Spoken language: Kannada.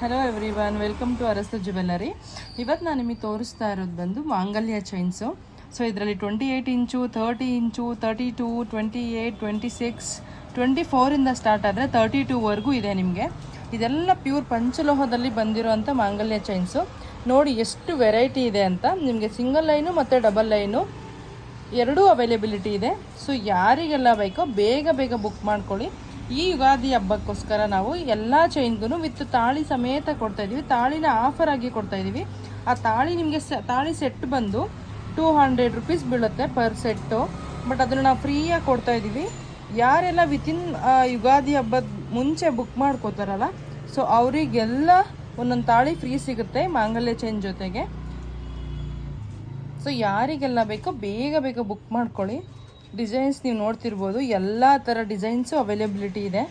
Hello everyone, welcome to Arasu jewellery. ಇವತ್ತು ನಾನು ನಿಮಗೆ ತೋರಿಸ್ತಾ ಇರೋದು ಬಂದು ಮಾಂಗಲ್ಯ ಚೈನ್ಸು. ಸೊ ಇದರಲ್ಲಿ 28 ಇಂಚು, 30 ಇಂಚು, 32, 28, 26, 24 ಸ್ಟಾರ್ಟ್ ಆದರೆ 32ವರೆಗೂ ಇದೆ ನಿಮಗೆ. ಇದೆಲ್ಲ ಪ್ಯೂರ್ ಪಂಚಲೋಹದಲ್ಲಿ ಬಂದಿರೋಂಥ ಮಾಂಗಲ್ಯ ಚೈನ್ಸು. ನೋಡಿ ಎಷ್ಟು ವೆರೈಟಿ ಇದೆ ಅಂತ. ನಿಮಗೆ ಸಿಂಗಲ್ ಲೈನು ಮತ್ತು ಡಬಲ್ ಲೈನು ಎರಡೂ ಅವೈಲೇಬಿಲಿಟಿ ಇದೆ. ಸೊ ಯಾರಿಗೆಲ್ಲ ಬೇಕೋ ಬೇಗ ಬೇಗ ಬುಕ್ ಮಾಡ್ಕೊಳ್ಳಿ. ಈ ಯುಗಾದಿ ಹಬ್ಬಕ್ಕೋಸ್ಕರ ನಾವು ಎಲ್ಲ ಚೈನ್ಗೂ ವಿತ್ ತಾಳಿ ಸಮೇತ ಕೊಡ್ತಾಯಿದ್ದೀವಿ. ತಾಳಿನ ಆಫರ್ ಆಗಿ ಕೊಡ್ತಾಯಿದ್ದೀವಿ. ಆ ತಾಳಿ ನಿಮಗೆ ತಾಳಿ ಸೆಟ್ ಬಂದು 200 ರುಪೀಸ್ ಬೀಳುತ್ತೆ ಪರ್ ಸೆಟ್ಟು. ಬಟ್ ಅದನ್ನು ನಾವು ಫ್ರೀಯಾಗಿ ಕೊಡ್ತಾಯಿದ್ದೀವಿ. ಯಾರೆಲ್ಲ ವಿತಿನ್ ಯುಗಾದಿ ಹಬ್ಬದ ಮುಂಚೆ ಬುಕ್ ಮಾಡ್ಕೋತಾರಲ್ಲ, ಸೊ ಅವರಿಗೆಲ್ಲ ಒಂದೊಂದು ತಾಳಿ ಫ್ರೀ ಸಿಗುತ್ತೆ ಮಾಂಗಲ್ಯ ಚೈನ್ ಜೊತೆಗೆ. ಸೊ ಯಾರಿಗೆಲ್ಲ ಬೇಕೋ ಬೇಗ ಬೇಗ ಬುಕ್ ಮಾಡ್ಕೊಳ್ಳಿ. ಡಿಸೈನ್ಸ್ ನೀವು ನೋಡ್ತಿರ್ಬೋದು, ಎಲ್ಲ ಥರ ಡಿಸೈನ್ಸು ಅವೈಲೇಬಿಲಿಟಿ ಇದೆ.